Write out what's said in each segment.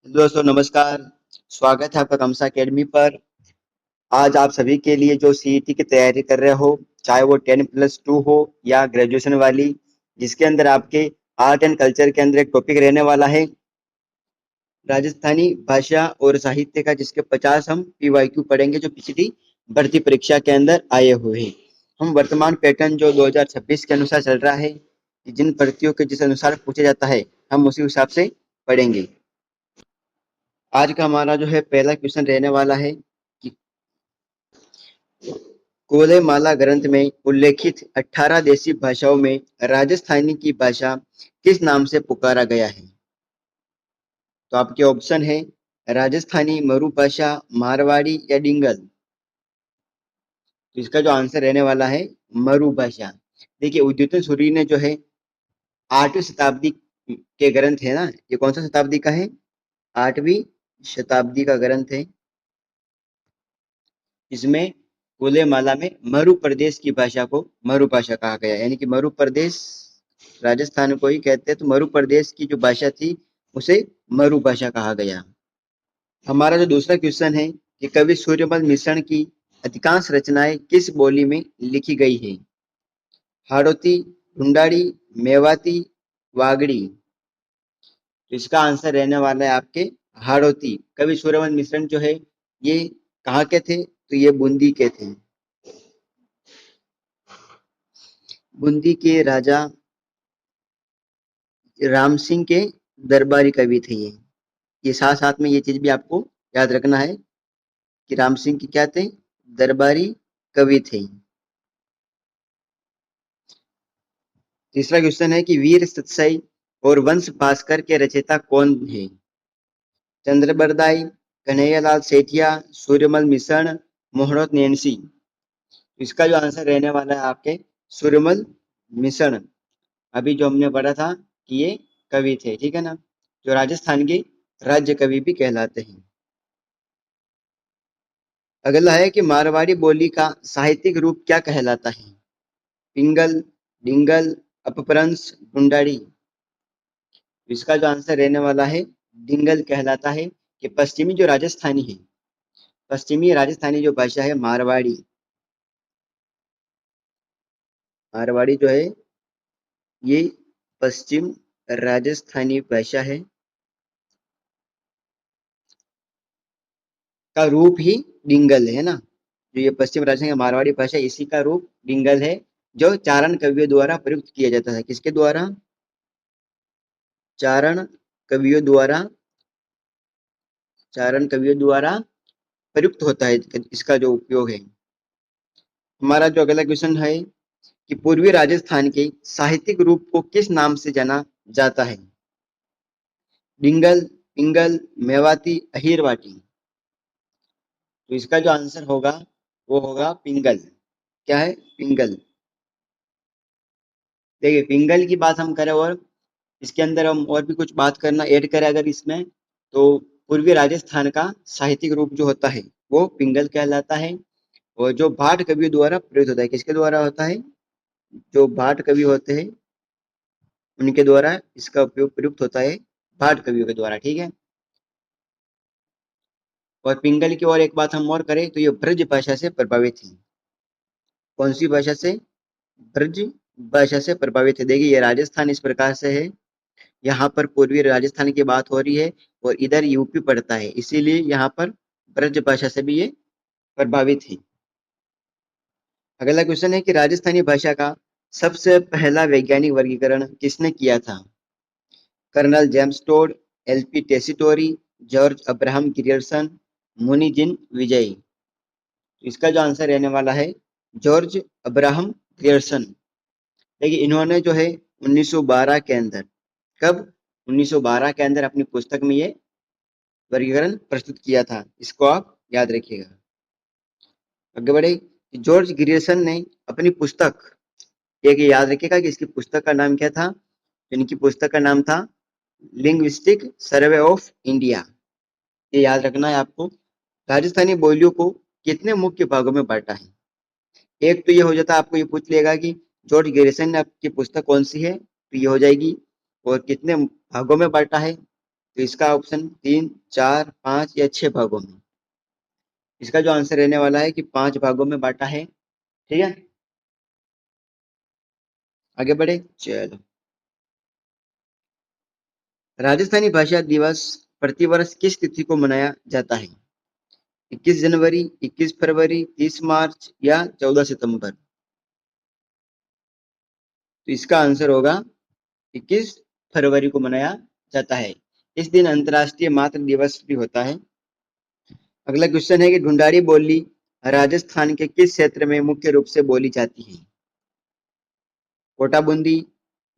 दोस्तों नमस्कार। स्वागत है आपका कमसा एकेडमी पर। आज आप सभी के लिए जो सीईटी की तैयारी कर रहे हो, चाहे वो 10+2 हो या ग्रेजुएशन वाली, जिसके अंदर आपके आर्ट एंड कल्चर के अंदर एक टॉपिक रहने वाला है राजस्थानी भाषा और साहित्य का, जिसके 50 हम पीवाईक्यू पढ़ेंगे जो पिछली भर्ती परीक्षा के अंदर आए हुए हैं। हम वर्तमान पैटर्न जो 2026 के अनुसार चल रहा है कि जिन भर्तियों के जिस अनुसार पूछा जाता है हम उसी हिसाब से पढ़ेंगे। आज का हमारा जो है पहला क्वेश्चन रहने वाला है कि कोलेमाला ग्रंथ में उल्लेखित 18 देशी भाषाओं में राजस्थानी की भाषा किस नाम से पुकारा गया है। तो आपके ऑप्शन है राजस्थानी, मरु भाषा, मारवाड़ी या डिंगल। तो इसका जो आंसर रहने वाला है मरु भाषा। देखिए, उद्योतन सूरी ने जो है 8वीं शताब्दी के ग्रंथ है ना, ये कौन सा शताब्दी का है? 8वीं शताब्दी का ग्रंथ है। इसमें कुलेमाला में मरु प्रदेश की भाषा को मरु भाषा कहा गया, यानी कि मरु प्रदेश राजस्थान को ही कहते हैं, तो मरु प्रदेश की जो भाषा थी उसे मरु भाषा कहा गया। हमारा जो दूसरा क्वेश्चन है कि कवि सूर्यमल मिश्रण की अधिकांश रचनाएं किस बोली में लिखी गई है? हाड़ौती, ढूंढाड़ी, मेवाती, वागड़ी। तो इसका आंसर रहने वाला है आपके हाड़ौती। कवि सूर्यमल मिश्रण जो है ये कहाँ के थे? तो ये बूंदी के थे। बूंदी के राजा राम सिंह के दरबारी कवि थे ये साथ साथ में ये चीज भी आपको याद रखना है कि राम सिंह के क्या थे? दरबारी कवि थे। तीसरा क्वेश्चन है कि वीर सतसाई और वंश भास्कर के रचयिता कौन है? चंद्रबरदाई, कन्हैयालाल सेठिया, सूर्यमल मिश्रण, मोहम्मद नैन्सी। इसका जो आंसर रहने वाला है आपके सूर्यमल मिश्रण। अभी जो हमने पढ़ा था कि ये कवि थे, ठीक है ना, जो राजस्थान के राज्य कवि भी कहलाते हैं। अगला है कि मारवाड़ी बोली का साहित्यिक रूप क्या कहलाता है? पिंगल, डिंगल, अपभ्रंश, ढूंढाड़ी। इसका जो आंसर रहने वाला है डिंगल कहलाता है कि पश्चिमी जो राजस्थानी है, पश्चिमी राजस्थानी जो भाषा है मारवाड़ी, मारवाड़ी जो है ये पश्चिम राजस्थानी भाषा है का रूप ही डिंगल है ना। जो ये पश्चिम राजस्थान की मारवाड़ी भाषा, इसी का रूप डिंगल है, जो चारण कवियों द्वारा प्रयुक्त किया जाता है। किसके द्वारा? चारण कवियों द्वारा, चारण कवियों द्वारा प्रयुक्त होता है इसका जो उपयोग है। हमारा जो अगला क्वेश्चन है कि पूर्वी राजस्थान के साहित्यिक रूप को किस नाम से जाना जाता है? डिंगल, पिंगल, मेवाती, अहिरवाटी। तो इसका जो आंसर होगा वो होगा पिंगल। क्या है? पिंगल। देखिए, पिंगल की बात हम करें और इसके अंदर हम और भी कुछ बात करना ऐड करें अगर इसमें, तो पूर्वी राजस्थान का साहित्यिक रूप जो होता है वो पिंगल कहलाता है। और जो भाट कवियों द्वारा प्रयुक्त होता है, किसके द्वारा होता है? जो भाट कवि होते हैं उनके द्वारा इसका उपयोग प्रयुक्त होता है, भाट कवियों के द्वारा, ठीक है। और पिंगल की और एक बात हम और करें तो ये ब्रज भाषा से प्रभावित थी। कौन सी भाषा से? ब्रज भाषा से प्रभावित है। देखिए, ये राजस्थान इस प्रकार से है, यहाँ पर पूर्वी राजस्थान की बात हो रही है और इधर यूपी पड़ता है, इसीलिए यहाँ पर ब्रज भाषा से भी ये प्रभावित है। अगला क्वेश्चन है कि राजस्थानी भाषा का सबसे पहला वैज्ञानिक वर्गीकरण किसने किया था? Colonel James Tod, LP Tessitori, George Abraham Grierson, Munijin Vijay. इसका जो आंसर रहने वाला है जॉर्ज अब्राहम ग्रियर्सन। देखिए, इन्होंने जो है 1912 के अंदर, कब? 1912 के अंदर अपनी पुस्तक में ये वर्गीकरण प्रस्तुत किया था। इसको आप याद रखिएगा। आगे बढ़े। जॉर्ज ग्रियर्सन ने अपनी पुस्तक, एक याद रखिएगा कि इसकी पुस्तक का नाम क्या था? इनकी पुस्तक का नाम था लिंग्विस्टिक सर्वे ऑफ इंडिया। ये याद रखना है आपको। राजस्थानी बोलियों को कितने मुख्य भागों में बांटा है? एक तो ये हो जाता है, आपको ये पूछ लेगा कि जॉर्ज गैरिसन ने आपकी पुस्तक कौन सी है, तो ये हो जाएगी। और कितने भागों में बांटा है? तो इसका ऑप्शन 3, 4, 5 या 6 भागों में। इसका जो आंसर रहने वाला है कि 5 भागों में बांटा है। ठीक है, आगे बढ़े, चलो। राजस्थानी भाषा दिवस प्रतिवर्ष किस तिथि को मनाया जाता है? 21 जनवरी, 21 फरवरी, 30 मार्च या 14 सितंबर? तो इसका आंसर होगा 21 फरवरी को मनाया जाता है। इस दिन अंतर्राष्ट्रीय मातृ दिवस भी होता है। अगला क्वेश्चन है कि ढूंढाड़ी बोली राजस्थान के किस क्षेत्र में मुख्य रूप से बोली जाती है? कोटा बूंदी,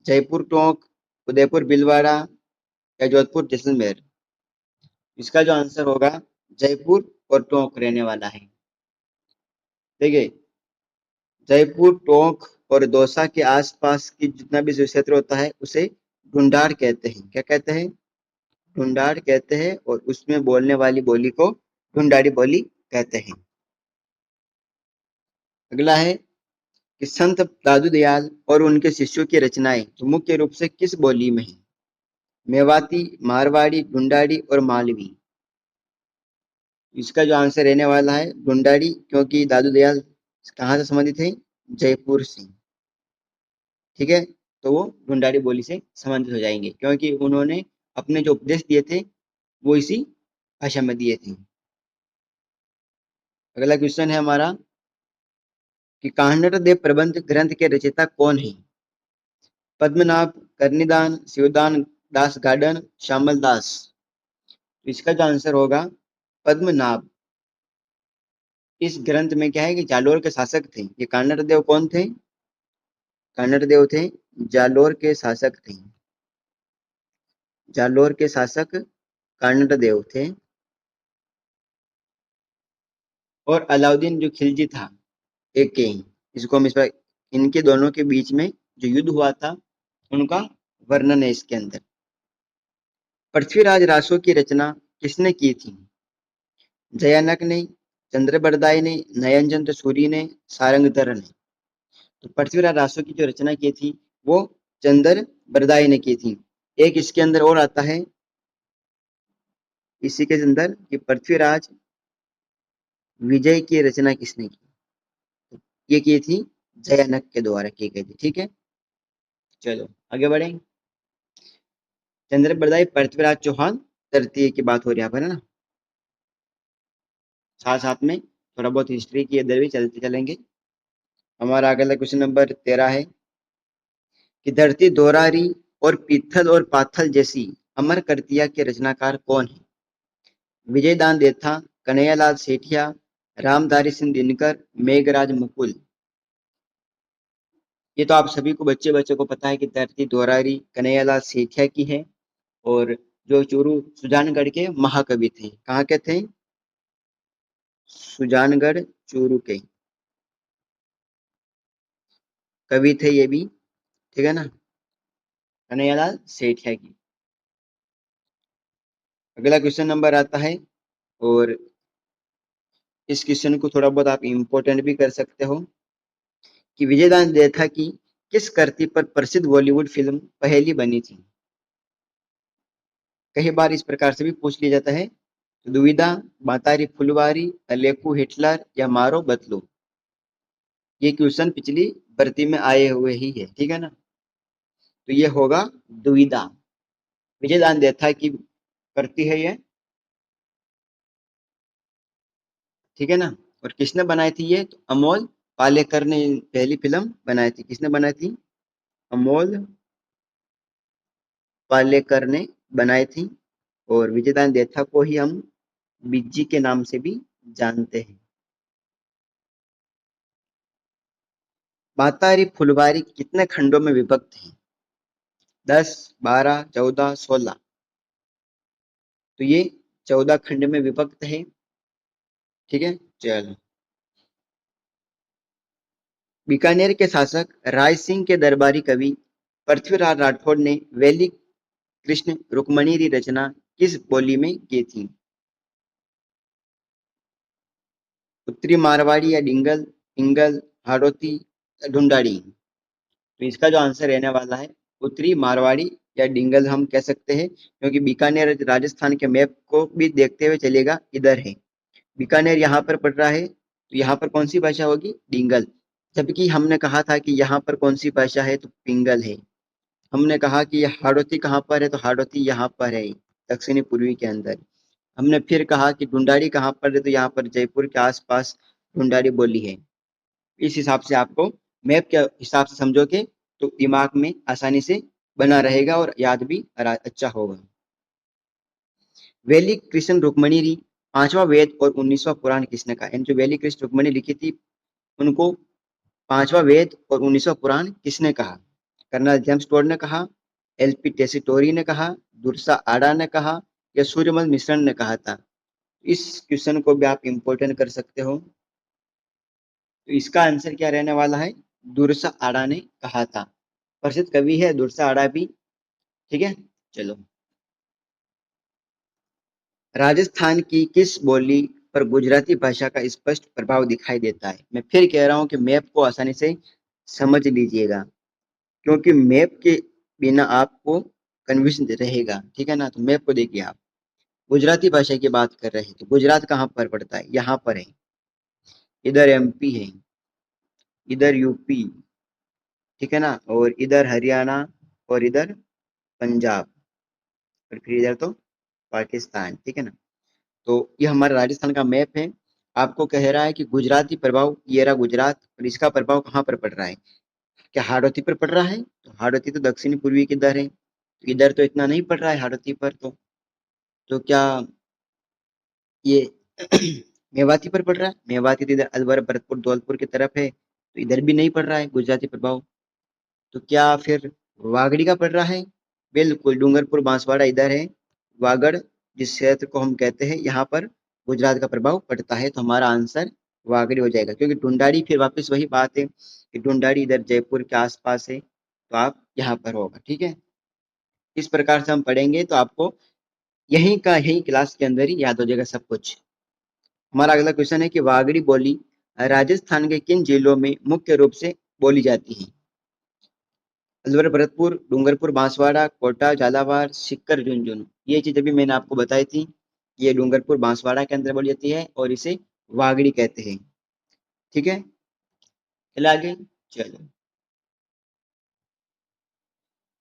जयपुर टोंक, उदयपुर भीलवाड़ा या जोधपुर जैसलमेर? इसका जो आंसर होगा जयपुर और टोंक रहने वाला है। देखिए, जयपुर, टोंक और दौसा के आसपास की जितना भी जो क्षेत्र होता है उसे ढूंढाड़ कहते हैं। क्या कहते हैं? ढूंढाड़ कहते हैं, और उसमें बोलने वाली बोली को ढूंढाड़ी बोली कहते हैं। अगला है कि संत दादू दयाल और उनके शिष्यों की रचनाएं तो मुख्य रूप से किस बोली में है? मेवाती, मारवाड़ी, ढूंढाड़ी और मालवी? इसका जो आंसर रहने वाला है ढूंढाड़ी, क्योंकि दादू दयाल कहाँ से संबंधित है? जयपुर से। ठीक है, तो वो ढूंढाड़ी बोली से संबंधित हो जाएंगे, क्योंकि उन्होंने अपने जो उपदेश दिए थे वो इसी भाषा में दिए थे। अगला क्वेश्चन है हमारा कि कान्हड़ देव प्रबंध ग्रंथ के रचयिता कौन है? पद्मनाभ, करनीदान, शिवदान दास गार्डन, श्यामल दास? तो इसका जो आंसर होगा पद्मनाभ। इस ग्रंथ में क्या है कि जालोर के शासक थे। ये कान्हड़ देव कौन थे? कान्हड़ देव थे जालोर के शासक थे। जालोर के शासक कान्हड़ देव थे। और अलाउद्दीन जो खिलजी था एक के, इसको हम इस पर, इनके दोनों के बीच में जो युद्ध हुआ था उनका वर्णन है इसके अंदर। पृथ्वीराज रासो की रचना किसने की थी? जयानक ने, चंद्रबरदाई ने, नयनचंद्र सूरी ने, सारंगधर ने? तो पृथ्वीराज रासो की जो रचना की थी वो चंद्र बरदाई ने की थी। एक इसके अंदर और आता है इसी के अंदर कि पृथ्वीराज विजय की रचना किसने की? ये की थी जयानक के द्वारा की गई थी। ठीक है, चलो आगे बढ़ें। चंद्र बरदाई पृथ्वीराज चौहान तृतीय की बात हो रही है यहाँ पर, है ना। साथ साथ में थोड़ा बहुत हिस्ट्री की इधर भी चलते चलेंगे। हमारा अगला क्वेश्चन नंबर 13 है कि धरती दोरारी और पीथल और पाथल जैसी अमर कृतियां के रचनाकार कौन है? विजयदान देथा, कन्हैयालाल सेठिया, रामधारी सिंह दिनकर, मेघराज मुकुल? ये तो आप सभी को बच्चे बच्चे को पता है कि धरती दोरारी कन्हैयालाल सेठिया की है, और जो चूरू सुजानगढ़ के महाकवि थे। कहाँ के थे? सुजानगढ़ चूरू के कवि थे ये भी। ठीक है ना, कन्हैयालाल सेठिया की। अगला क्वेश्चन नंबर आता है, और इस क्वेश्चन को थोड़ा बहुत आप इम्पोर्टेंट भी कर सकते हो कि विजयदान देथा की किस कृति पर प्रसिद्ध बॉलीवुड फिल्म पहेली बनी थी? कई बार इस प्रकार से भी पूछ लिया जाता है। दुविधा, मातारी फुलवारी, अलेकू हिटलर या मारो बतलो? ये क्वेश्चन पिछली भर्ती में आए हुए ही है। ठीक है ना, तो ये होगा दुविधा। विजयदान देथा की कृति है ये। ठीक है ना, और किसने बनाई थी ये? तो अमोल पालेकर ने पहली फिल्म बनाई थी। किसने बनाई थी? अमोल पालेकर ने बनाई थी। और विजयदान देथा को ही हम बिज्जी के नाम से भी जानते हैं। मातारी फुलवारी कितने खंडों में विभक्त है? 10, 12, 14, 16? तो ये 14 खंड में विभक्त है। ठीक है, चलो। बीकानेर के शासक राय सिंह के दरबारी कवि पृथ्वीराज राठौड़ ने वैली कृष्ण रुक्मणी की रचना किस बोली में की थी? उत्तरी मारवाड़ी या डिंगल, इंगल, हाड़ौती या ढूंढाड़ी? तो इसका जो आंसर रहने वाला है उत्तरी मारवाड़ी या डिंगल हम कह सकते हैं, क्योंकि बीकानेर राजस्थान के मैप को भी देखते हुए चलेगा, इधर है बीकानेर, यहाँ पर पड़ रहा है, तो यहाँ पर कौन सी भाषा होगी? डिंगल। जबकि हमने कहा था कि यहाँ पर कौन सी भाषा है, तो पिंगल है। हमने कहा कि हाड़ौती कहाँ पर है, तो हाड़ौती यहाँ पर है, दक्षिणी पूर्वी के अंदर। हमने फिर कहा कि ढूंढाड़ी कहाँ पर है, तो यहाँ पर जयपुर के आसपास ढूंढाड़ी बोली है। इस हिसाब से आपको मैप के हिसाब से समझोगे तो दिमाग में आसानी से बना रहेगा और याद भी अच्छा होगा। वैली कृष्ण रुक्मणी री पांचवा वेद और 19वां पुराण किसने कहा? जो वैली कृष्ण रुक्मणी लिखी थी, उनको पांचवा वेद और 19वां पुराण किसने कहा? कर्नल जेम्स टोड ने कहा, एलपी टेसिटोरी ने कहा, दुर्सा आड़ा ने कहा, या सूर्यमल मिश्रण ने कहा था? इस क्वेश्चन को भी आप इंपोर्टेंट कर सकते हो। तो इसका आंसर क्या रहने वाला है? दुर्सा आड़ा ने कहा था। प्रसिद्ध कवि है दुर्सा आड़ा भी। ठीक है, चलो। राजस्थान की किस बोली पर गुजराती भाषा का स्पष्ट प्रभाव दिखाई देता है? मैं फिर कह रहा हूं कि मैप को आसानी से समझ लीजिएगा, क्योंकि मैप के बिना आपको कन्फ्यूजन रहेगा। ठीक है ना? तो मैप को देखिए आप, गुजराती भाषा की बात कर रहे हैं तो गुजरात कहाँ पर पड़ता है? यहाँ पर है। इधर एमपी है, इधर यूपी, ठीक है ना, और इधर हरियाणा, और इधर पंजाब, और फिर इधर तो पाकिस्तान। ठीक है ना? तो ये हमारा राजस्थान का मैप है। आपको कह रहा है कि गुजराती प्रभाव, ये रहा गुजरात, और इसका प्रभाव कहाँ पर पड़ रहा है? क्या हाड़ौती पर पड़ रहा है? तो हाड़ौती तो दक्षिणी पूर्वी की इधर है, तो इधर तो इतना नहीं पड़ रहा है हाड़ौती पर। तो क्या ये मेवाती पर पड़ रहा है? मेवाती तो इधर अलवर भरतपुर धौलपुर की तरफ है, तो इधर भी नहीं पड़ रहा है गुजराती प्रभाव। तो क्या फिर वागड़ी का पड़ रहा है? बिल्कुल, डूंगरपुर बांसवाड़ा इधर है, वागड़ जिस क्षेत्र को हम कहते हैं, यहाँ पर गुजरात का प्रभाव पड़ता है। तो हमारा आंसर वागड़ी हो जाएगा, क्योंकि ढूंढाड़ी फिर वापस वही बात है कि ढूंढाड़ी इधर जयपुर के आसपास है, तो आप यहाँ पर होगा। ठीक है, इस प्रकार से हम पढ़ेंगे तो आपको यहीं का यहीं क्लास के अंदर ही याद हो जाएगा सब कुछ। हमारा अगला क्वेश्चन है कि वागड़ी बोली राजस्थान के किन जिलों में मुख्य रूप से बोली जाती है? अलवर भरतपुर, डूंगरपुर बांसवाड़ा, कोटा झालावाड़, सीकर झुंझुनू। ये चीज अभी मैंने आपको बताई थी। ये डूंगरपुर बांसवाड़ा के अंदर बोली जाती है और इसे वागड़ी कहते हैं। ठीक है, चलो आगे। चलो,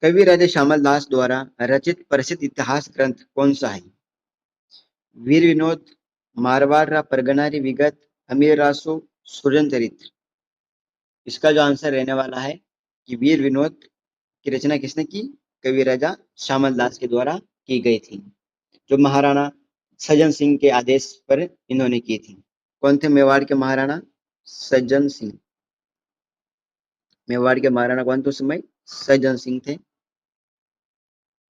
कवि राजा श्यामल दास द्वारा रचित प्रसिद्ध इतिहास ग्रंथ कौन सा है? वीर विनोद, मारवाड़ परगनारी विगत, अमीर रासो, सुरजन चरित्र। इसका जो आंसर रहने वाला है कि वीर विनोद की रचना किसने की? कवि राजा श्यामल दास के द्वारा की गई थी, जो महाराणा सज्जन सिंह के आदेश पर इन्होंने की थी। कौन थे मेवाड़ के महाराणा? सज्जन सिंह। मेवाड़ के महाराणा कौन थे उस समय? सज्जन सिंह थे।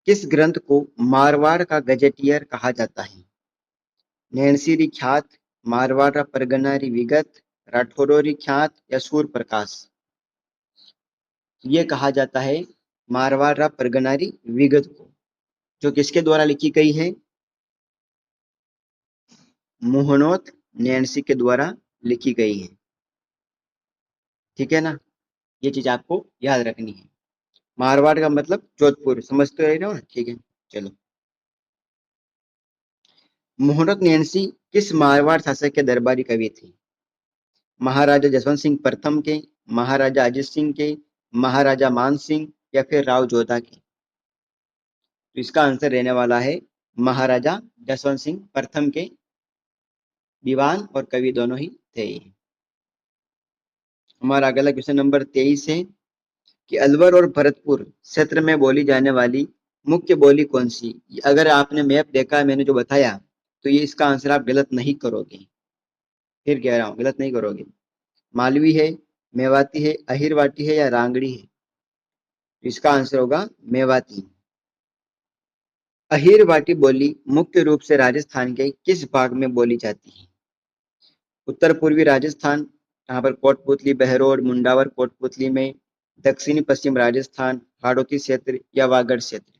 किस ग्रंथ को मारवाड़ का गजेटियर कहा जाता है? नैणसी ख्यात, मारवाड़ परगना विगत, राठौरों ख्यात, या सूर प्रकाश? ये कहा जाता है मारवाड़ परगनारी विगत को, जो किसके द्वारा लिखी गई है? मोहनोत नैणसी के द्वारा लिखी गई है। ठीक है ना, ये चीज आपको याद रखनी है। मारवाड़ का मतलब जोधपुर, समझते रह रहे हो ना? ठीक है, चलो। मोहनोत नैणसी किस मारवाड़ शासक के दरबारी कवि थे? महाराजा जसवंत सिंह प्रथम के, महाराजा अजित सिंह के, महाराजा मान सिंह, या फिर राव जोधा के? तो इसका आंसर रहने वाला है महाराजा जसवंत सिंह प्रथम के दीवान और कवि दोनों ही थे। हमारा अगला क्वेश्चन नंबर 23 है कि अलवर और भरतपुर क्षेत्र में बोली जाने वाली मुख्य बोली कौन सी? अगर आपने मैप देखा है मैंने जो बताया, तो ये इसका आंसर आप गलत नहीं करोगे। फिर कह रहा हूँ, गलत नहीं करोगे। मालवी है, मेवाती है, अहिरवाटी है, या रांगड़ी है? तो इसका आंसर होगा मेवाती। अहिरवाटी बोली मुख्य रूप से राजस्थान के किस भाग में बोली जाती है? उत्तर पूर्वी राजस्थान, यहाँ पर कोटपुतली, बहरोड, मुंडावर कोटपुतली में, दक्षिणी पश्चिम राजस्थान, हाड़ौती क्षेत्र, या वागड़ क्षेत्र?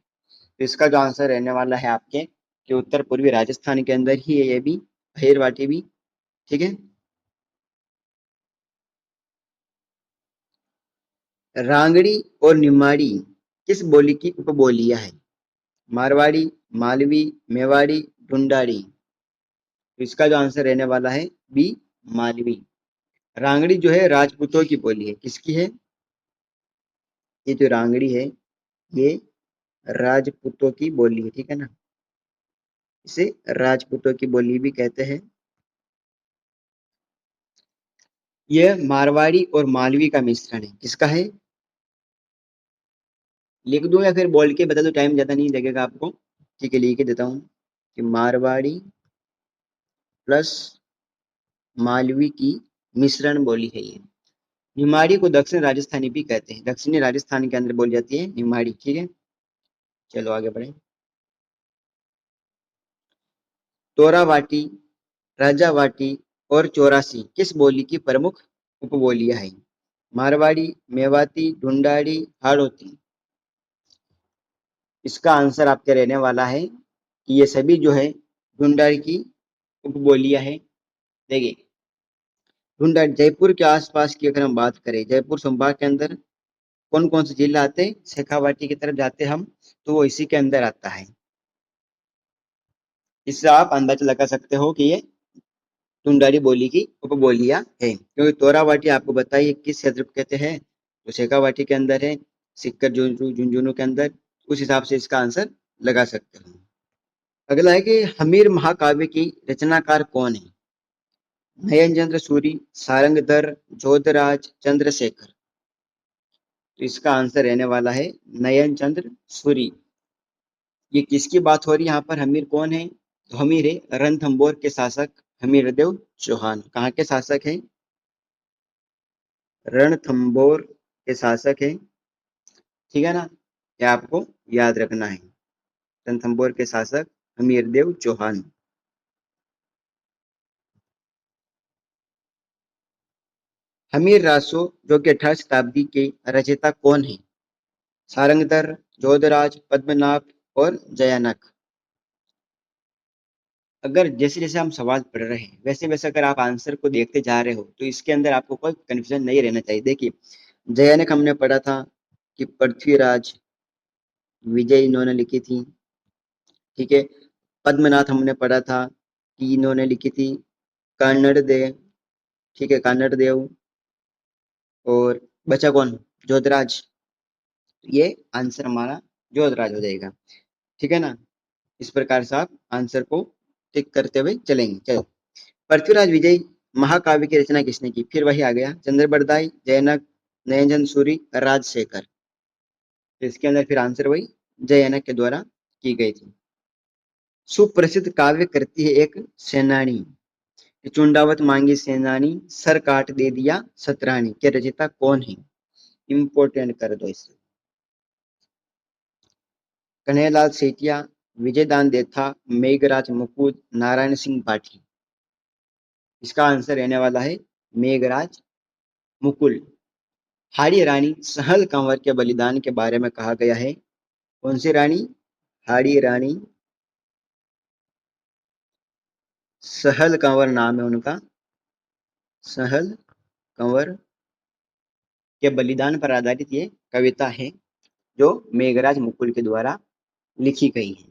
तो इसका जो आंसर रहने वाला है आपके कि उत्तर पूर्वी राजस्थान के अंदर ही है ये भी, अहिरवाटी भी। ठीक है, रांगड़ी और निमाड़ी किस बोली की उपबोलियां है? मारवाड़ी, मालवी, मेवाड़ी, ढूंढाड़ी। तो इसका जो आंसर रहने वाला है बी, मालवी। रांगड़ी जो है राजपूतों की बोली है। किसकी है? ये जो रांगड़ी है ये राजपूतों की बोली है, ठीक है ना। इसे राजपूतों की बोली भी कहते हैं। यह मारवाड़ी और मालवी का मिश्रण है। किसका है? लिख दूं या फिर बोल के बता दो? टाइम ज्यादा नहीं लगेगा आपको। ठीक है, लिख के देता हूँ कि मारवाड़ी प्लस मालवी की मिश्रण बोली है ये। निमाड़ी को दक्षिण राजस्थानी भी कहते हैं। दक्षिणी राजस्थान के अंदर बोली जाती है निमाड़ी। ठीक है, चलो आगे बढ़े। तोरावाटी, राजावाटी और चौरासी किस बोली की प्रमुख उपबोलियां हैं? मारवाड़ी, मेवाती, ढूंढाड़ी, हाड़ौती। इसका आंसर आपके रहने वाला है कि ये सभी जो है ढूंढाड़ी की उपबोलियां हैं। देखिए, ढूंढाड़ी जयपुर के आसपास की अगर हम बात करें, जयपुर संभाग के अंदर कौन कौन से जिला आते हैं? शेखावाटी की तरफ जाते हम तो वो इसी के अंदर आता है। इससे आप अंदाजा लगा सकते हो कि ये ढूंढाड़ी बोली की उपबोलियां है, क्योंकि तोरावाटी आपको बताइए किस क्षेत्र को कहते हैं, तो शेखावाटी के अंदर है, सिक्कर झुंझुनू के अंदर। उस हिसाब से इसका आंसर लगा सकते हो। अगला है कि हमीर महाकाव्य की रचनाकार कौन है? नयनचंद्र सूरी, सारंगधर, जोधराज, चंद्रशेखर। तो इसका आंसर रहने वाला है नयनचंद्र सूरी। ये किसकी बात हो रही है यहाँ पर? हमीर कौन है? तो हमीर है रणथंभौर के शासक हमीरदेव चौहान। कहाँ के शासक हैं? रणथंभौर के शासक हैं, ठीक है ना। ये आपको याद रखना है, रणथंभौर के शासक हमीरदेव चौहान। हमीर रासो जो कि 18वीं शताब्दी के रचयिता कौन है? सारंगधर, जोधराज, पद्मनाभ और जयानक। अगर जैसे जैसे हम सवाल पढ़ रहे हैं वैसे वैसे अगर आप आंसर को देखते जा रहे हो तो इसके अंदर आपको कोई कंफ्यूजन नहीं रहना चाहिए। देखिए, जयानक हमने पढ़ा था कि पृथ्वीराज विजय इन्होंने लिखी थी, ठीक है। पद्मनाथ हमने पढ़ा था कि इन्होंने लिखी थी कन्नड़ देव, ठीक है, कन्नड़ देव। और बचा कौन? जोधराज। ये आंसर हमारा जोधराज हो जाएगा, ठीक है ना। इस प्रकार से आप आंसर को टिक करते हुए चलेंगे। चलो, पृथ्वीराज विजय महाकाव्य की रचना किसने की? फिर वही आ गया, चंद्रबरदाई, जयनक, नयनचंद सूरी, राजशेखर। तो इसके अंदर फिर आंसर वही जयनक के द्वारा की गई थी। सुप्रसिद्ध काव्य करती है एक सेनानी, चुंडावत मांगी सेनानी, सर काट दे दिया सतरानी के रचयिता कौन है? इंपोर्टेंट कर दो इसे। कन्हैयालाल सेठिया, विजयदान देथा, मेघराज मुकुद, नारायण सिंह पाठी। इसका आंसर रहने वाला है मेघराज मुकुल। हाड़ी रानी सहल कंवर के बलिदान के बारे में कहा गया है। कौन सी रानी? हाड़ी रानी सहल कंवर नाम है उनका। सहल कंवर के बलिदान पर आधारित ये कविता है जो मेघराज मुकुल के द्वारा लिखी गई है।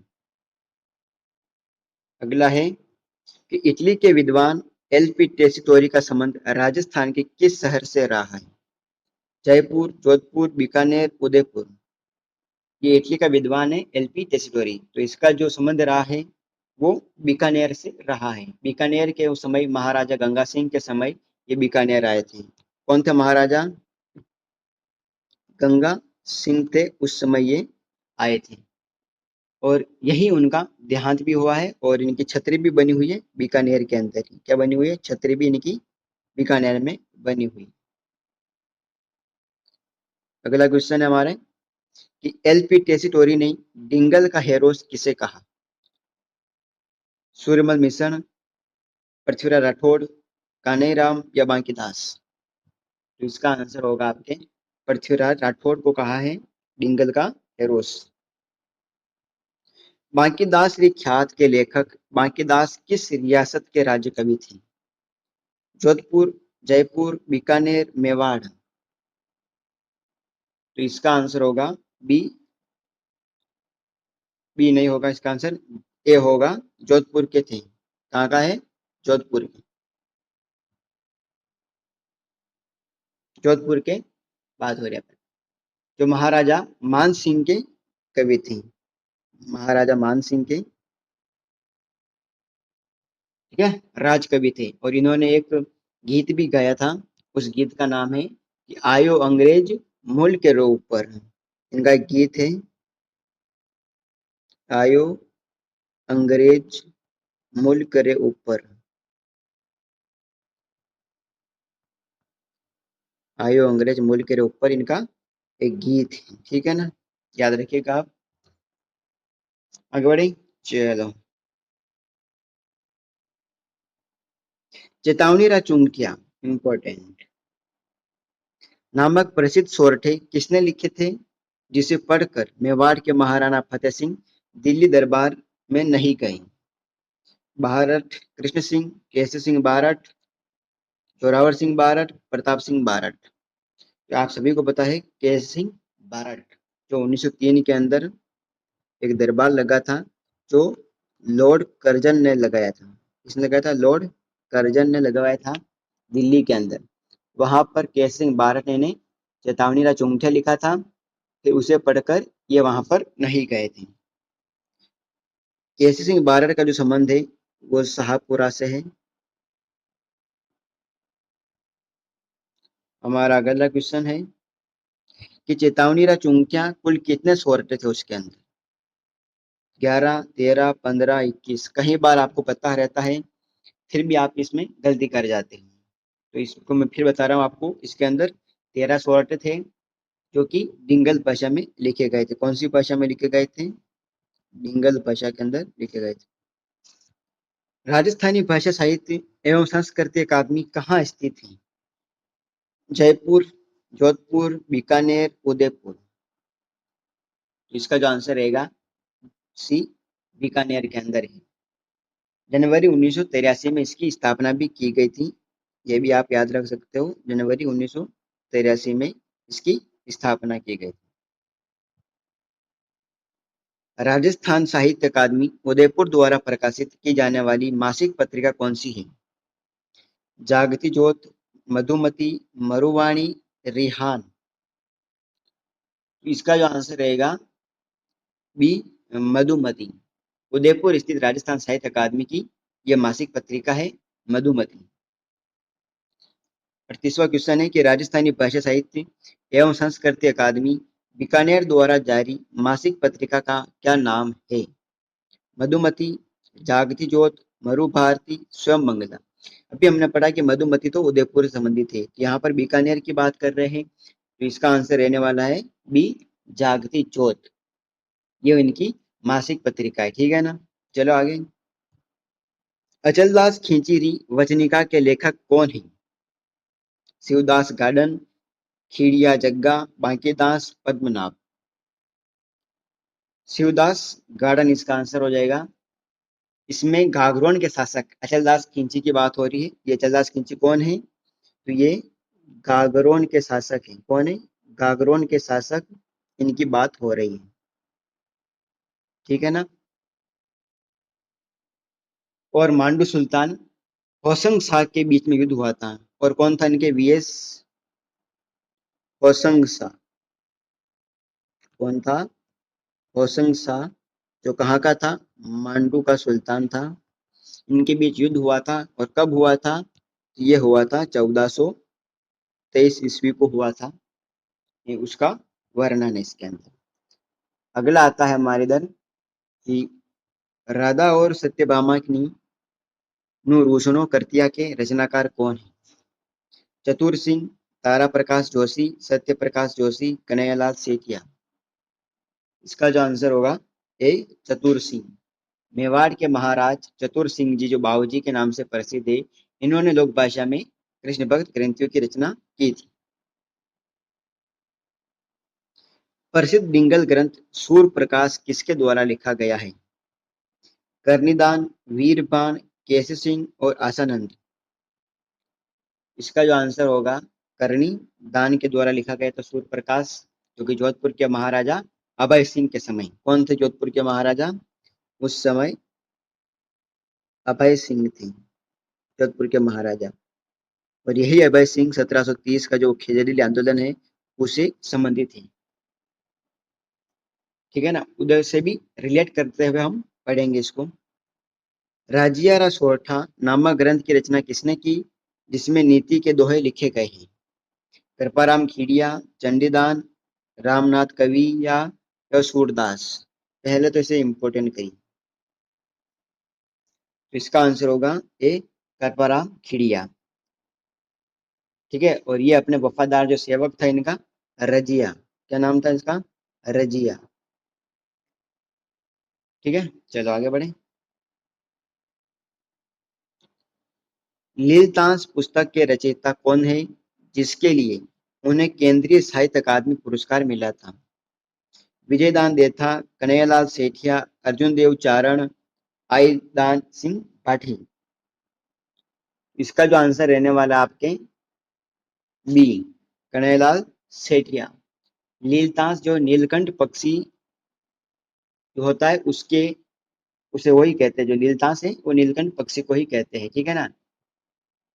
अगला है कि इटली के विद्वान एलपी टेसिटोरी का संबंध राजस्थान के किस शहर से रहा है? जयपुर, जोधपुर, बीकानेर, उदयपुर। ये इटली का विद्वान है एलपी टेसिटोरी, तो इसका जो संबंध रहा है वो बीकानेर से रहा है। बीकानेर के उस समय महाराजा गंगा सिंह के समय ये बीकानेर आए थे। कौन थे महाराजा? गंगा सिंह थे, उस समय ये आए थे। और यही उनका देहांत भी हुआ है और इनकी छतरी भी बनी हुई है बीकानेर के अंदर ही। क्या बनी हुई है? छतरी भी इनकी बीकानेर में बनी हुई। अगला क्वेश्चन है हमारे कि एलपी टेसिटोरी ने डिंगल का हेरोस किसे कहा? सूर्यमल मिशन, पृथ्वीराज राठौड़, कान्हैयाराम या बांकीदास। तो इसका आंसर होगा आपके पृथ्वीराज राठौड़ को कहा है डिंगल का हेरोस। बांकीदास ख्यात के लेखक बांकीदास किस रियासत के राज्य कवि थे? जोधपुर, जयपुर, बीकानेर, मेवाड़। तो इसका आंसर होगा बी, बी नहीं होगा इसका आंसर, ए होगा, जोधपुर के थे। कहाँ का है? जोधपुर के। जोधपुर के बात हो रही है, जो महाराजा मान सिंह के कवि थे। महाराजा मान सिंह के, ठीक है, राज कवि थे। और इन्होंने एक गीत भी गाया था, उस गीत का नाम है कि आयो अंग्रेज मुल्क रो ऊपर। इनका एक गीत है, आयो अंग्रेज मुल्क रे ऊपर। आयो अंग्रेज मुल्क रे ऊपर इनका एक गीत है, ठीक है ना, याद रखिएगा आप। आगे बढ़े, चलो। चेतावनी रा चुंकिया, इंपॉर्टेंट, नामक प्रसिद्ध सोरठे किसने लिखे थे, जिसे पढ़कर मेवाड़ के महाराणा फतेह सिंह दिल्ली दरबार में नहीं गए? बारठ कृष्ण सिंह, केसरी सिंह बारठ, जोरावर सिंह बारठ, प्रताप सिंह बारठ। तो आप सभी को पता है केसरी सिंह बारठ, जो 1903 के अंदर एक दरबार लगा था, जो लॉर्ड कर्जन ने लगाया था। किसने लगाया था? लॉर्ड कर्जन ने लगवाया था दिल्ली के अंदर। वहां पर केसरी सिंह बारठ ने चेतावनी रा चुंगठे लिखा था, फिर उसे पढ़कर ये वहां पर नहीं गए थे। केसरी सिंह बारठ का जो संबंध है वो शाहपुरा से है। हमारा अगला क्वेश्चन है कि चेतावनी रा चुंकिया कुल कितने सोरठे थे उसके अंदर? 11, 13, 15, 21। कई बार आपको पता रहता है, फिर भी आप इसमें गलती कर जाते हैं। तो इसको मैं फिर बता रहा हूँ आपको, इसके अंदर 13 सोरठे थे, जो कि डिंगल भाषा में लिखे गए थे। कौन सी भाषा में लिखे गए थे? डिंगल भाषा के अंदर लिखे गए थे। राजस्थानी भाषा साहित्य एवं संस्कृति अकादमी कहाँ स्थित है? जयपुर, जोधपुर, बीकानेर, उदयपुर। इसका जो आंसर रहेगा सी, बीकानेर के अंदर है। जनवरी 1983 में इसकी स्थापना भी की गई थी, ये भी आप याद रख सकते हो। जनवरी 1983 में इसकी स्थापना की गई। राजस्थान साहित्य अकादमी उदयपुर द्वारा प्रकाशित की जाने वाली मासिक पत्रिका कौन सी है? जागती ज्योत, मधुमती, मरुवाणी, रिहान। इसका जो आंसर रहेगा बी, मधुमती। उदयपुर स्थित राजस्थान साहित्य अकादमी की यह मासिक पत्रिका है मधुमती। 38वां क्वेश्चन है कि राजस्थानी भाषा साहित्य एवं संस्कृति अकादमी बीकानेर द्वारा जारी मासिक पत्रिका का क्या नाम है? मधुमती, जागती ज्योत, मरु भारती, स्वयं मंगला। अभी हमने पढ़ा कि मधुमती तो उदयपुर से संबंधित है, यहाँ पर बीकानेर की बात कर रहे हैं, तो इसका आंसर रहने वाला है बी, जागती ज्योत। ये इनकी मासिक पत्रिका है, ठीक है ना। चलो आगे। अचलदास खींचीरी वचनिका के लेखक कौन है? शिवदास गार्डन, खीड़िया जग्गा, बांकीदास, पद्मनाभ। शिवदास गार्डन इसका आंसर हो जाएगा। इसमें घाघरोन के शासक अचलदास खिंची की बात हो रही है। ये अचलदास खिंची कौन है? तो ये घाघरोन के शासक हैं। कौन है? घाघरोन के शासक, इनकी बात हो रही है, ठीक है ना। और मांडू सुल्तान होशंग शाह के बीच में युद्ध हुआ था, और कौन था इनके वीएस? होशंग शाह। कौन था? होशंग शाह, जो कहाँ का था? मांडू का सुल्तान था। इनके बीच युद्ध हुआ था, और कब हुआ था? ये हुआ था 1423 ईस्वी को हुआ था। ये उसका वर्णन है इसके अंदर। अगला आता है हमारे इधर कि राधा और सत्यभामा की नु रोशनो करतिया के रचनाकार कौन है? चतुर सिंह, तारा प्रकाश जोशी, सत्य प्रकाश जोशी, कन्हैयालाल सेठिया। इसका जो आंसर होगा ए, चतुर सिंह। मेवाड़ के महाराज चतुर सिंह जी, जो बाबूजी के नाम से प्रसिद्ध है, इन्होंने लोक भाषा में कृष्ण भक्त ग्रंथियों की रचना की थी। प्रसिद्ध डिंगल ग्रंथ सूर्य प्रकाश किसके द्वारा लिखा गया है? करनीदान, वीरबाण, केसरी सिंह और आसानंद। इसका जो आंसर होगा करनी दान के द्वारा लिखा गया था सूर्य प्रकाश, जो कि जोधपुर के महाराजा अभय सिंह के समय। कौन थे जोधपुर के महाराजा उस समय? अभय सिंह थे जोधपुर के महाराजा। और यही अभय सिंह 1730 का जो खेजरीली आंदोलन है उससे संबंधित है। ठीक है ना, उधर से भी रिलेट करते हुए हम पढ़ेंगे इसको। राजियारा सोरठा नामक ग्रंथ की रचना किसने की, जिसमें नीति के दोहे लिखे गए हैं? कृपाराम खीडिया, चंडीदास, रामनाथ कवि या सूरदास? पहले तो इसे इंपॉर्टेंट करिए, तो इसका आंसर होगा ए कृपाराम खीडिया। ठीक है, और ये अपने वफादार जो सेवक था इनका रजिया, क्या नाम था इसका? रजिया। ठीक है, चलो आगे बढ़े। लीलतांस पुस्तक के रचयिता कौन है, जिसके लिए उन्हें केंद्रीय साहित्य अकादमी पुरस्कार मिला था? विजयदान देथा, कन्हैयालाल सेठिया, अर्जुन देव चारण, आईदान सिंह पाठी? इसका जो आंसर रहने वाला है आपके बी, कन्हैयालाल सेठिया। लीलतांस जो नीलकंठ पक्षी जो होता है उसके उसे वही कहते हैं, जो नीलतांस है वो नीलकंठ पक्षी को ही कहते हैं। ठीक है ना,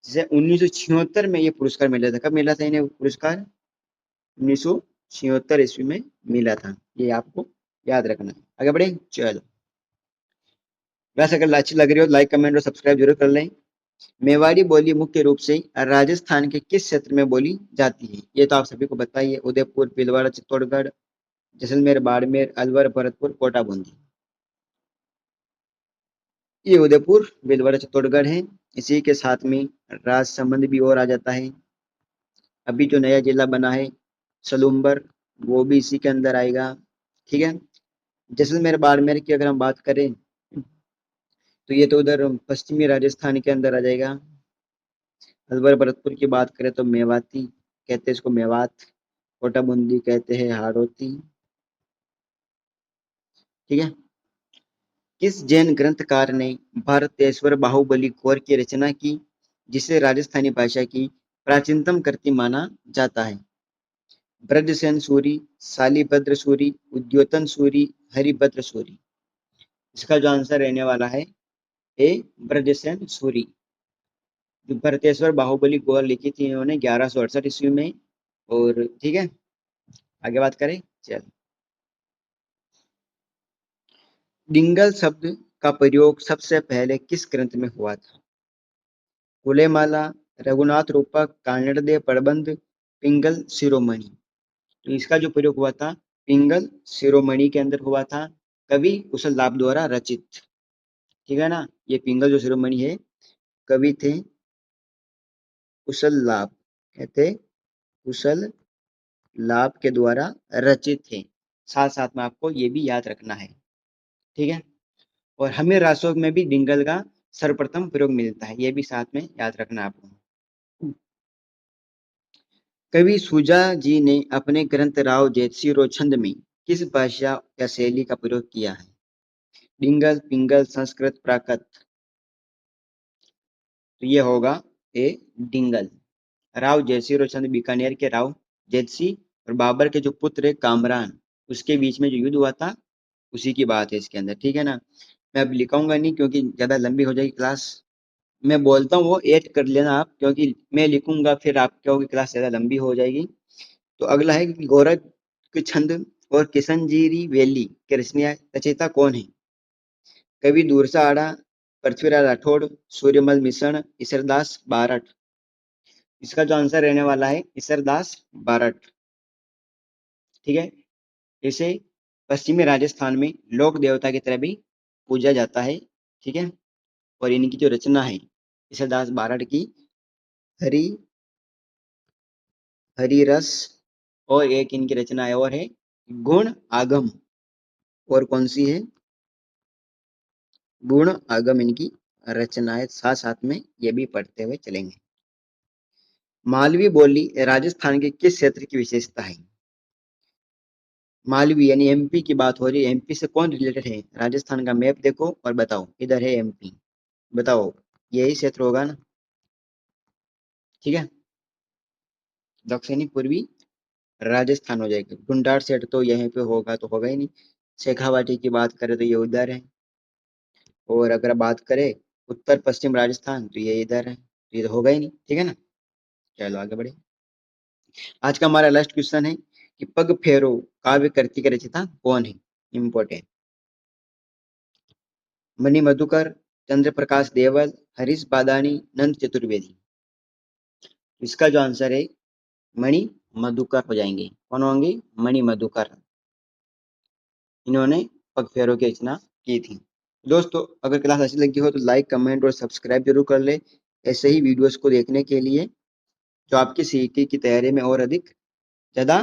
जिसे 1976 में ये पुरस्कार मिला था। कब मिला था इन्हें पुरस्कार? 1976 ईस्वी में मिला था। ये आपको याद रखना है। आगे बढ़े, चलो। वैसे अगर अच्छी लग रही हो लाइक कमेंट और सब्सक्राइब जरूर कर लें। मेवाड़ी बोली मुख्य रूप से राजस्थान के किस क्षेत्र में बोली जाती है? ये तो आप सभी को बताइए। उदयपुर, भीलवाड़ा, चित्तौड़गढ़, जैसलमेर, बाड़मेर, अलवर, भरतपुर, कोटा, बूंदी? ये उदयपुर, भीलवाड़ा, चित्तौड़गढ़ है। इसी के साथ में राजसमंद भी और आ जाता है। अभी जो नया जिला बना है सलूम्बर, वो भी इसी के अंदर आएगा। ठीक है, जैसलमेर, बाड़मेर की अगर हम बात करें तो ये तो उधर पश्चिमी राजस्थान के अंदर आ जाएगा। अलवर, भरतपुर की बात करें तो मेवाती कहते हैं इसको, मेवात। कोटा बूंदी कहते हैं हाड़ौती। ठीक है, किस जैन ग्रंथकार ने भारतेश्वर बाहुबली गौर की रचना की, जिसे राजस्थानी भाषा की प्राचीनतम कृति माना जाता है? ब्रजसेन सूरी, शालिभद्र सूरी, उद्योतन सूरी, हरिभद्र सूरी? इसका जो आंसर रहने वाला है ए ब्रजसेन सूरी। जो भरतेश्वर बाहुबली गौर लिखी थी इन्होंने 1168 ईस्वी में। और ठीक है, आगे बात करें, चल। डिंगल शब्द का प्रयोग सबसे पहले किस ग्रंथ में हुआ था? कुलेमाला, रघुनाथ रूपक, कानड़देव प्रबंध, पिंगल शिरोमणि? तो इसका जो प्रयोग हुआ था पिंगल शिरोमणि के अंदर हुआ था, कवि कुशल लाभ द्वारा रचित। ठीक है ना, ये पिंगल जो शिरोमणि है कवि थे कुशल लाभ, कहते कुशल लाभ के द्वारा रचित थे। साथ साथ में आपको ये भी याद रखना है। ठीक है, और हमें रासोग में भी डिंगल का सर्वप्रथम प्रयोग मिलता है, ये भी साथ में याद रखना आपको। कवि सुजा जी ने अपने ग्रंथ राव जेतसी रोछंद में किस भाषा या शैली का प्रयोग किया है? डिंगल, पिंगल, संस्कृत, प्राकृत? तो ये होगा ए डिंगल। राव जयसी रोचंद बीकानेर के राव जेतसी और बाबर के जो पुत्र कामरान, उसके बीच में जो युद्ध हुआ था उसी की बात है इसके अंदर। ठीक है ना, मैं अब लिखाऊंगा नहीं क्योंकि ज्यादा लंबी हो जाएगी क्लास। मैं बोलता हूँ वो ऐड कर लेना आप, क्योंकि मैं लिखूंगा फिर आप कहोगे क्लास ज्यादा लंबी हो जाएगी। तो अगला है कि गोरख के छंद और किशनजीरी वैली के रचयिता कौन है? कवि दूरसा आड़ा, पृथ्वीराज राठौड़, सूर्यमल मिश्रण, ईसरदास बारठ? इसका जो आंसर रहने वाला है ईसरदास बारठ। ठीक है, इसे पश्चिमी राजस्थान में लोक देवता की तरह भी पूजा जाता है। ठीक है, और इनकी जो रचना है ईसरदास बारठ की, हरि हरिरस, और एक इनकी रचना है और है गुण आगम। और कौन सी है? गुण आगम इनकी रचना है। साथ साथ में ये भी पढ़ते हुए चलेंगे। मालवी बोली राजस्थान के किस क्षेत्र की विशेषता है? मालवी यानी एमपी की बात हो रही है। एमपी से कौन रिलेटेड है? राजस्थान का मैप देखो और बताओ, इधर है एमपी, बताओ यही क्षेत्र होगा ना? ठीक है, दक्षिणी पूर्वी राजस्थान हो जाएगा। गुंडार सेठ तो यहीं पे होगा तो होगा ही नहीं। शेखावाटी की बात करें तो ये उधर है, और अगर बात करें उत्तर पश्चिम राजस्थान तो ये इधर है, तो ये तो होगा ही नहीं, ठीक है ना। चलो आगे बढ़े। आज का हमारा लास्ट क्वेश्चन है कि पग फेरो काव्य कृति का रचयिता कौन है। इम्पोर्टेंट। मणि मधुकर, चंद्र प्रकाश देवल, हरीश बादानी, नंद चतुर्वेदी। इसका जो आंसर है मणि मधुकर हो जाएंगे। कौन होंगे? मणि मधुकर। इन्होंने पग फेरो की रचना की थी। दोस्तों अगर क्लास अच्छी लगी हो तो लाइक कमेंट और सब्सक्राइब जरूर कर ले, ऐसे ही वीडियोस को देखने के लिए, जो आपकी सीईटी की तैयारी में और अधिक ज्यादा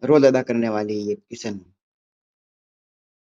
रोल अदा करने वाली है ये क्वेश्चन।